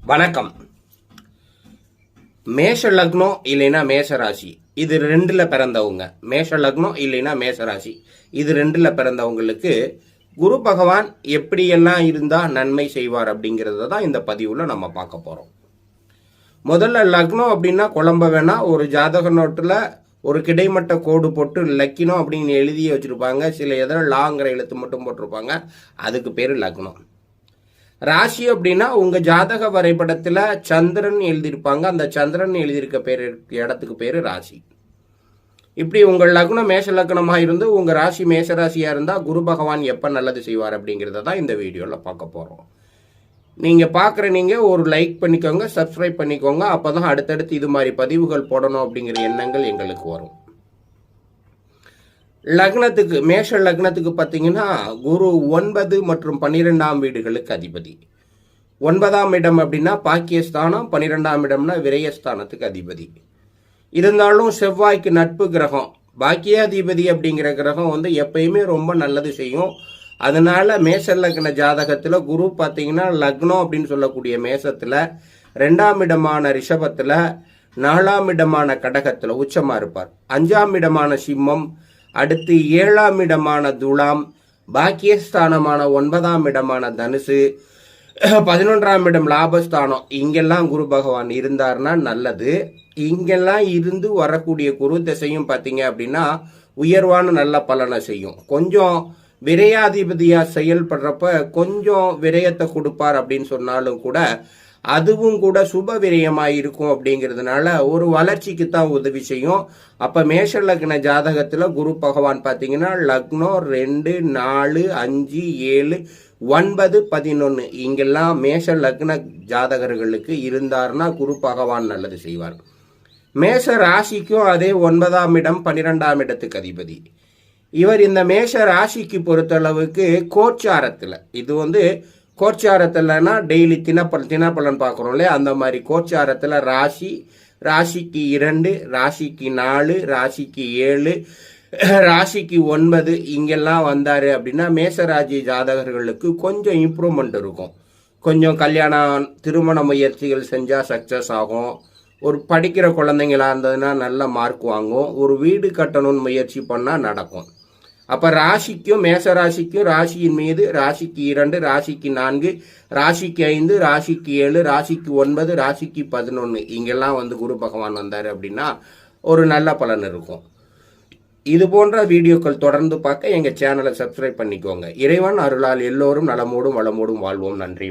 வணக்கம். மேஷ லக்னம் இல்லைன்னா மேஷ ராசி, இது ரெண்டுல பிறந்தவங்க. மேஷ லக்னம் இல்லைன்னா மேஷ ராசி, இது ரெண்டுல பிறந்தவங்களுக்கு குரு பகவான் எப்படியெல்லாம் இருந்தா நன்மை செய்வார் அப்படிங்கிறத தான் இந்த பதிவுல நம்ம பார்க்க போறோம். முதல்ல லக்னம் அப்படின்னா குழம்ப வேணா, ஒரு ஜாதக நோட்டுல ஒரு கிடைமட்ட கோடு போட்டு லக்கினம் அப்படின்னு எழுதி வச்சிருப்பாங்க. சில எதில் லாங்கிற எழுத்து மட்டும் போட்டிருப்பாங்க, அதுக்கு பேரு லக்னம். ராசி அப்படின்னா உங்க ஜாதக வரைபடத்துல சந்திரன் எழுதியிருப்பாங்க, அந்த சந்திரன் எழுதியிருக்க பேரு இடத்துக்கு பேரு ராசி. இப்படி உங்கள் லக்னம் மேஷ லக்னமா இருந்து உங்க ராசி மேஷ ராசியா இருந்தா குரு பகவான் எப்ப நல்லது செய்வார் அப்படிங்கிறத தான் இந்த வீடியோல பார்க்க போறோம். நீங்க பாக்குற நீங்க ஒரு லைக் பண்ணிக்கோங்க, சப்ஸ்கிரைப் பண்ணிக்கோங்க. அப்பதான் அடுத்தடுத்து இது மாதிரி பதிவுகள் போடணும் அப்படிங்கிற எண்ணங்கள் எங்களுக்கு வரும். லக்னத்துக்கு மேஷ லக்னத்துக்கு பார்த்தீங்கன்னா குரு 9 மற்றும் 12ஆம் வீடுகளுக்கு அதிபதி. 9ஆம் இடம் அப்படின்னா பாக்கியஸ்தானம், 12ஆம் இடம்னா விரயஸ்தானத்துக்கு அதிபதி. இருந்தாலும் செவ்வாய்க்கு நட்பு கிரகம். பாக்கியாதிபதி அப்படிங்கிற கிரகம் எப்பயுமே ரொம்ப நல்லது செய்யும். அதனால மேஷ லக்ன ஜாதகத்துல குரு பார்த்தீங்கன்னா லக்னம் அப்படின்னு சொல்லக்கூடிய மேசத்துல, 2ஆம் இடமான ரிஷபத்துல, 4ஆம் இடமான கடகத்துல உச்சமா இருப்பார். 5ஆம் இடமான சிம்மம், அடுத்து 7ஆம் இடமான துலாம், பாக்கியஸ்தானமான 9ஆம் இடமான தனுசு, 11ஆம் இடம் லாபஸ்தானம், இங்கெல்லாம் குரு பகவான் இருந்தார்னா நல்லது. இங்கெல்லாம் இருந்து வரக்கூடிய குரு திசையும் பார்த்தீங்க அப்படின்னா உயர்வான நல்ல பலனை செய்யும். கொஞ்சம் விரையாதிபதியா செயல்படுறப்ப கொஞ்சம் விரயத்தை கொடுப்பார் அப்படின்னு சொன்னாலும் கூட அதுவும் கூட சுப விரயமாக இருக்கும். அப்படிங்கிறதுனால ஒரு வளர்ச்சிக்கு தான் உதவி செய்யும். அப்ப மேஷ லக்ன ஜாதகத்துல குரு பகவான் பார்த்தீங்கன்னா லக்னம் 2, 4, 5, 7, 9, 11 இங்கெல்லாம் மேஷ லக்ன ஜாதகர்களுக்கு இருந்தார்னா குரு பகவான் நல்லது செய்வார். மேஷ ராசிக்கும் அதே 9ஆம் இடம் 12ஆம் இடத்துக்கு அதிபதி. இவர் இந்த மேஷ ராசிக்கு பொறுத்தளவுக்கு கோச்சாரத்துல, இது கோச்சாரத்துலனா டெய்லி தினப்பலன் பார்க்குறோம் இல்லையா, அந்த மாதிரி கோச்சாரத்தில் ராசிக்கு 2, ராசிக்கு 4, ராசிக்கு 7, ராசிக்கு 9 இங்கெல்லாம் வந்தாரு அப்படின்னா மேசராசி ஜாதகர்களுக்கு கொஞ்சம் இம்ப்ரூவ்மெண்ட் இருக்கும். கொஞ்சம் கல்யாணம் திருமண முயற்சிகள் செஞ்சால் சக்ஸஸ் ஆகும். ஒரு படிக்கிற குழந்தைங்களா இருந்ததுன்னா நல்ல மார்க் வாங்கும். ஒரு வீடு கட்டணும்னு முயற்சி பண்ணால் நடக்கும். அப்ப ராசிக்கும் மேச ராசிக்கும் ராசியின் மீது ராசிக்கு 2, ராசிக்கு 4, ராசிக்கு 5, ராசிக்கு 7, ராசிக்கு 9, ராசிக்கு 11 இங்கெல்லாம் குரு பகவான் வந்தாரு அப்படின்னா ஒரு நல்ல பலன் இருக்கும். இது போன்ற வீடியோக்கள் தொடர்ந்து பார்க்க எங்க சேனலை சப்ஸ்கிரைப் பண்ணிக்கோங்க. இறைவன் அருளால் எல்லோரும் நலமோடும் வளமோடும் வாழ்வோம். நன்றி.